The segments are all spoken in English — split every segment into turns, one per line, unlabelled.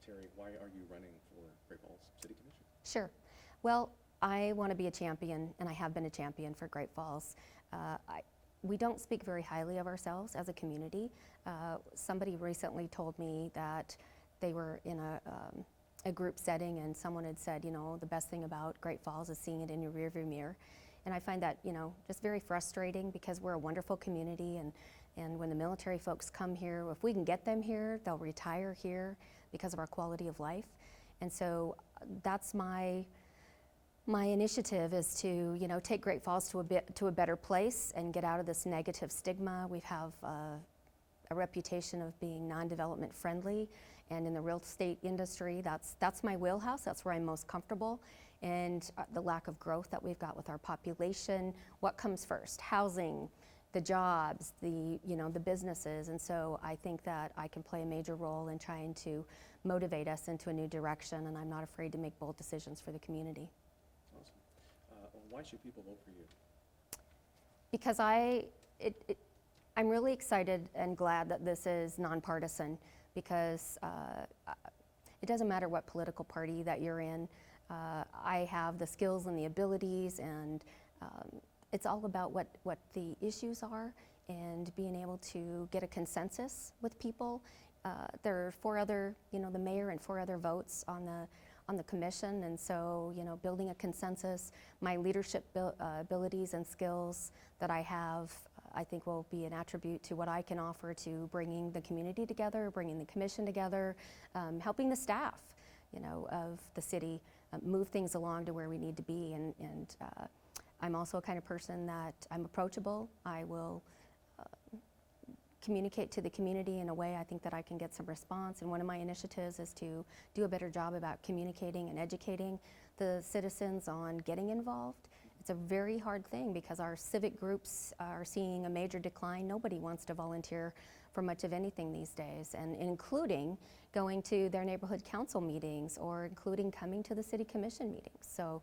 Terry, why are you running for Great Falls City Commission?
Sure. Well, I want to be a champion, and I have been a champion for Great Falls. We don't speak very highly of ourselves as a community. Somebody recently told me that they were in a group setting and someone had said, you know, the best thing about Great Falls is seeing it in your rearview mirror. And I find that, you know, just very frustrating because we're a wonderful community, and when the military folks come here, if we can get them here, they'll retire here because of our quality of life. And so that's my initiative, is to, you know, take Great Falls to a better place and get out of this negative stigma. We have a reputation of being non-development friendly, and in the real estate industry, that's my wheelhouse. That's where I'm most comfortable. And the lack of growth that we've got with our population, what comes first? Housing, the jobs, the businesses. And so I think that I can play a major role in trying to motivate us into a new direction, and I'm not afraid to make bold decisions for the community.
Awesome. Why should people vote for you?
Because I'm really excited and glad that this is nonpartisan, because it doesn't matter what political party that you're in. I have the skills and the abilities, and it's all about what the issues are and being able to get a consensus with people. There are 4 other, the mayor and 4 other votes on the commission, and so, building a consensus, my leadership abilities and skills that I have, I think will be an attribute to what I can offer to bringing the community together, bringing the commission together, helping the staff, of the city move things along to where we need to be. And I'm also a kind of person that I'm approachable. I will communicate to the community in a way I think that I can get some response. And one of my initiatives is to do a better job about communicating and educating the citizens on getting involved. It's a very hard thing because our civic groups are seeing a major decline. Nobody wants to volunteer for much of anything these days, and including going to their neighborhood council meetings or including coming to the city commission meetings. So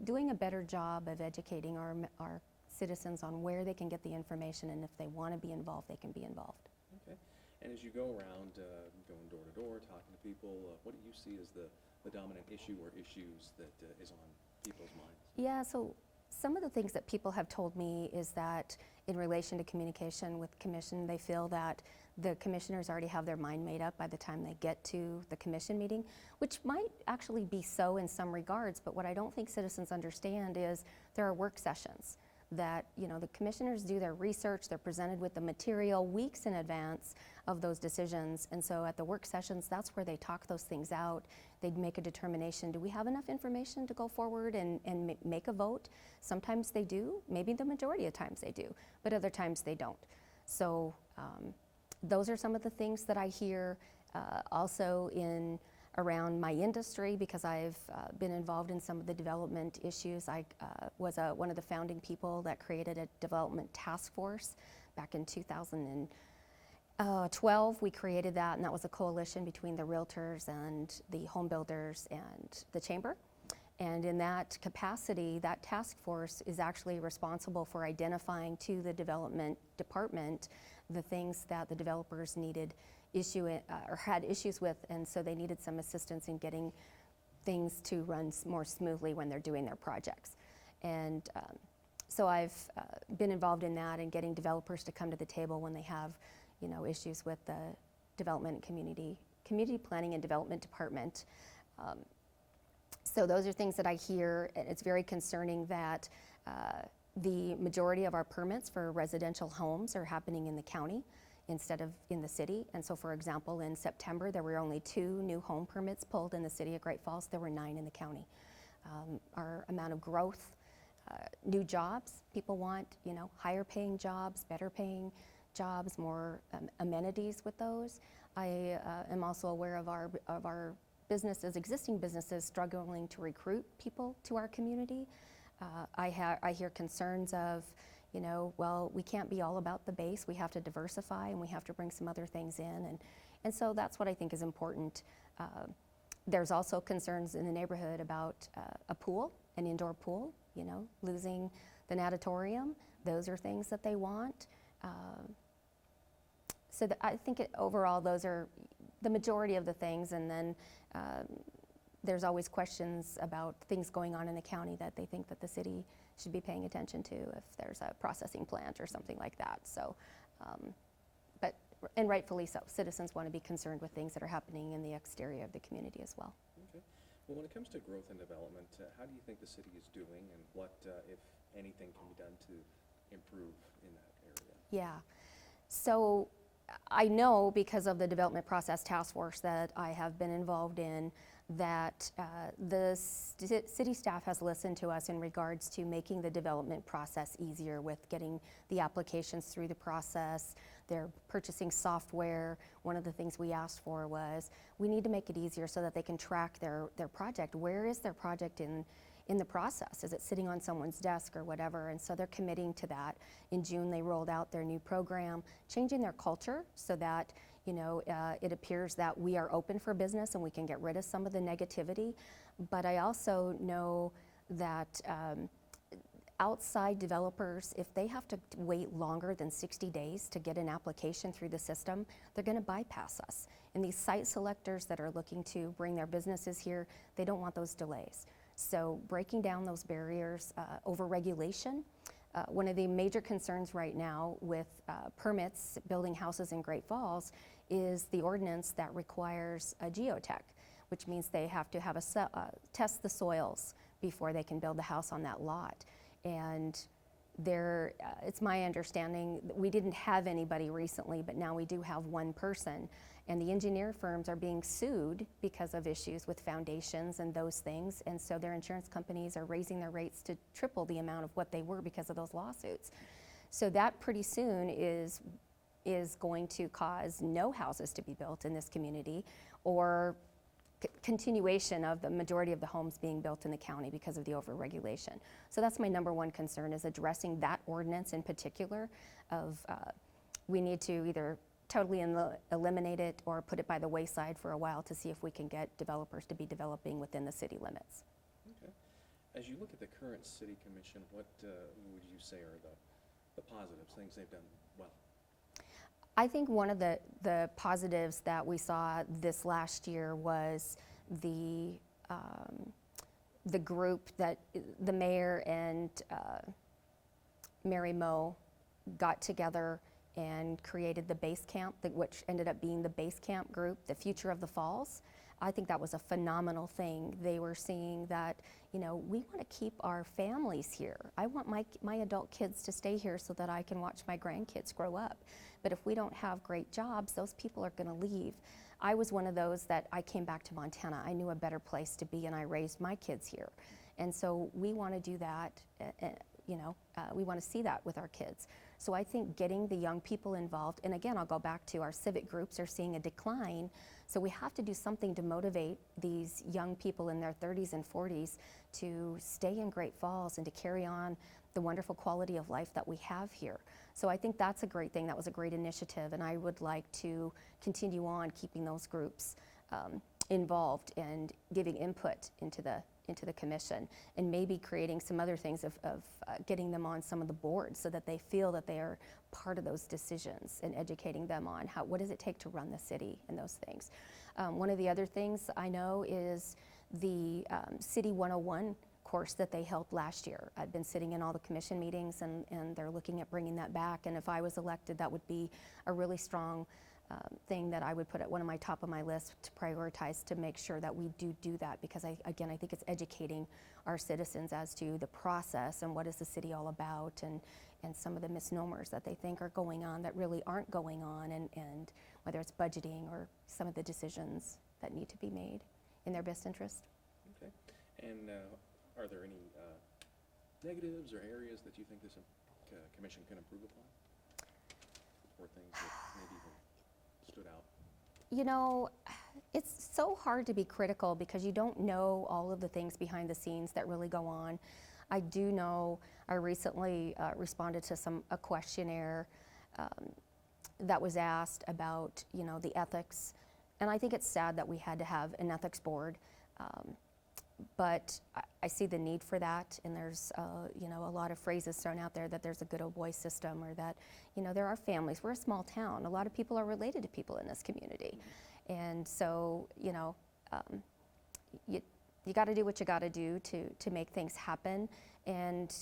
doing a better job of educating our citizens on where they can get the information, and if they want to be involved, they can be involved.
Okay. And as you go around going door to door, talking to people, what do you see as the dominant issue or issues that is on people's minds?
Yeah, so some of the things that people have told me is that in relation to communication with the commission, they feel that the commissioners already have their mind made up by the time they get to the commission meeting, which might actually be so in some regards, but what I don't think citizens understand is there are work sessions that, the commissioners do their research, they're presented with the material weeks in advance of those decisions, and so at the work sessions, that's where they talk those things out. They'd make a determination, do we have enough information to go forward and make a vote? Sometimes they do, maybe the majority of times they do, but other times they don't. So those are some of the things that I hear. Also around my industry, because I've been involved in some of the development issues. I was one of the founding people that created a development task force back in 2012. We created that, and that was a coalition between the realtors and the home builders and the chamber. And in that capacity, that task force is actually responsible for identifying to the development department the things that the developers needed or had issues with, and so they needed some assistance in getting things to run more smoothly when they're doing their projects. And so I've been involved in that and getting developers to come to the table when they have, issues with the development and community planning and development department. So those are things that I hear. It's very concerning that the majority of our permits for residential homes are happening in the county instead of in the city. And so, for example, in September, there were only 2 new home permits pulled in the city of Great Falls. There were 9 in the county. Our amount of growth, new jobs, people want, higher paying jobs, better paying jobs, more amenities with those. I am also aware of our businesses, existing businesses, struggling to recruit people to our community. I hear concerns of, well, we can't be all about the base. We have to diversify, and we have to bring some other things in. And so that's what I think is important. There's also concerns in the neighborhood about a pool, an indoor pool, losing the natatorium. Those are things that they want. So I think overall those are the majority of the things, and then there's always questions about things going on in the county that they think that the city should be paying attention to if there's a processing plant or something like that. So, and rightfully so, citizens want to be concerned with things that are happening in the exterior of the community as well.
Okay. Well, when it comes to growth and development, how do you think the city is doing, and what, if anything, can be done to improve in that area?
Yeah. So I know, because of the Development Process Task Force that I have been involved in, that the city staff has listened to us in regards to making the development process easier with getting the applications through the process. They're purchasing software. One of the things we asked for was, we need to make it easier so that they can track their project. Where is their project in the process? Is it sitting on someone's desk or whatever? And so they're committing to that. In June, they rolled out their new program, changing their culture so that it appears that we are open for business and we can get rid of some of the negativity. But I also know that outside developers, if they have to wait longer than 60 days to get an application through the system, they're going to bypass us. And these site selectors that are looking to bring their businesses here, they don't want those delays. So breaking down those barriers, over regulation. One of the major concerns right now with permits building houses in Great Falls is the ordinance that requires a geotech, which means they have to have test the soils before they can build the house on that lot. And it's my understanding that we didn't have anybody recently, but now we do have one person. And the engineer firms are being sued because of issues with foundations and those things. And so their insurance companies are raising their rates to triple the amount of what they were because of those lawsuits. So that pretty soon is going to cause no houses to be built in this community, or continuation of the majority of the homes being built in the county because of the overregulation. So that's my number one concern, is addressing that ordinance in particular of we need to either totally eliminate it or put it by the wayside for a while to see if we can get developers to be developing within the city limits.
Okay. As you look at the current city commission, what would you say are the positives, things they've done well?
I think one of the positives that we saw this last year was the group that the mayor and Mary Moe got together and created the base camp, which ended up being the base camp group, the Future of the Falls. I think that was a phenomenal thing. They were seeing that, we want to keep our families here. I want my adult kids to stay here so that I can watch my grandkids grow up. But if we don't have great jobs, those people are going to leave. I was one of those that I came back to Montana. I knew a better place to be, and I raised my kids here. And so we want to do that, we want to see that with our kids. So I think getting the young people involved, and again, I'll go back to our civic groups are seeing a decline, so we have to do something to motivate these young people in their 30s and 40s to stay in Great Falls and to carry on the wonderful quality of life that we have here. So I think that's a great thing. That was a great initiative, and I would like to continue on keeping those groups involved and giving input into the commission, and maybe creating some other things of getting them on some of the boards so that they feel that they are part of those decisions, and educating them on what does it take to run the city and those things. One of the other things I know is the City 101 course that they held last year. I've been sitting in all the commission meetings, and they're looking at bringing that back, and if I was elected, that would be a really strong thing that I would put at one of my top of my list to prioritize, to make sure that we do that, because I think it's educating our citizens as to the process and what is the city all about, and some of the misnomers that they think are going on that really aren't going on, and whether it's budgeting or some of the decisions that need to be made in their best interest.
Okay. And are there any negatives or areas that you think this commission can improve upon? Or things that maybe even stood out? It's so hard to be critical because you don't know all of the things behind the scenes that really go on. I do know I recently responded to a questionnaire that was asked about, the ethics. And I think it's sad that we had to have an ethics board. But I see the need for that, and there's a lot of phrases thrown out there that there's a good old boy system, or that there are families. We're a small town. A lot of people are related to people in this community,
And so, you got to do what you got to do to make things happen. And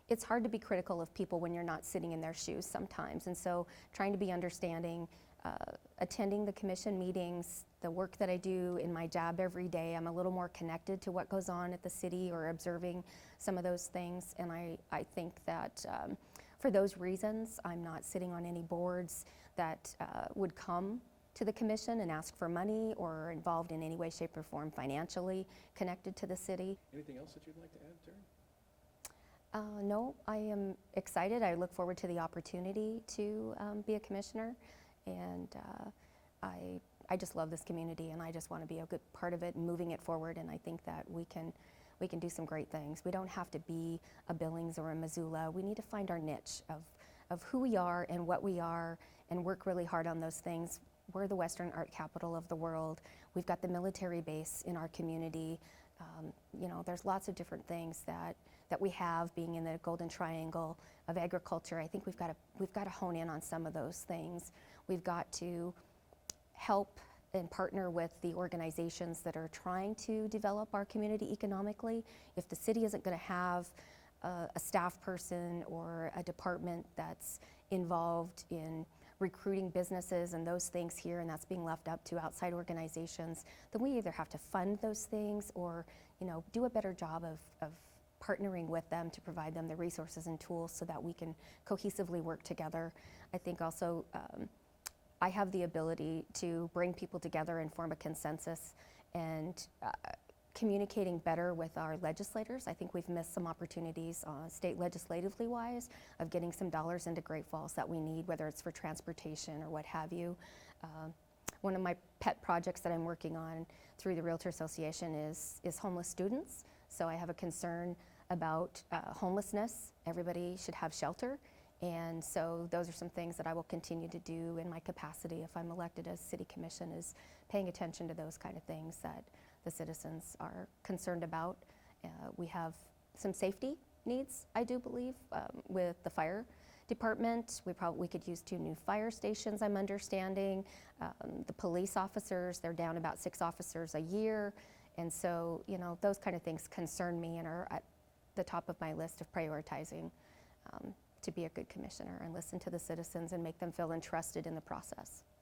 it's hard to be critical of people when you're not sitting in their shoes sometimes. And so trying to be understanding, attending the commission meetings, the work that I do in my job every day, I'm a little more connected to what goes on at the city or observing some of those things. And I think that for those reasons, I'm not sitting on any boards that would come to the commission and ask for money or involved in any way, shape, or form financially connected to the city.
Anything else that you'd like to add, Terry?
No, I am excited. I look forward to the opportunity to be a commissioner, and I just love this community, and I just want to be a good part of it and moving it forward. And I think that we can do some great things. We don't have to be a Billings or a Missoula. We need to find our niche of who we are and what we are, and work really hard on those things. We're the Western art capital of the world. We've got the military base in our community. There's lots of different things that we have, being in the Golden Triangle of agriculture. I think we've got to hone in on some of those things. We've got to help and partner with the organizations that are trying to develop our community economically. If the city isn't going to have a staff person or a department that's involved in recruiting businesses and those things here, and that's being left up to outside organizations, then we either have to fund those things or do a better job of partnering with them to provide them the resources and tools so that we can cohesively work together. I think also I have the ability to bring people together and form a consensus, and communicating better with our legislators. I think we've missed some opportunities state legislatively wise of getting some dollars into Great Falls that we need, whether it's for transportation or what have you. One of my pet projects that I'm working on through the Realtor Association is homeless students. So I have a concern about homelessness. Everybody should have shelter. And so those are some things that I will continue to do in my capacity if I'm elected as city commission, is paying attention to those kind of things that the citizens are concerned about. We have some safety needs, I do believe, with the fire department. We could use 2 new fire stations, I'm understanding. The police officers, they're down about 6 officers a year. And so, those kind of things concern me and are at the top of my list of prioritizing to be a good commissioner and listen to the citizens and make them feel entrusted in the process.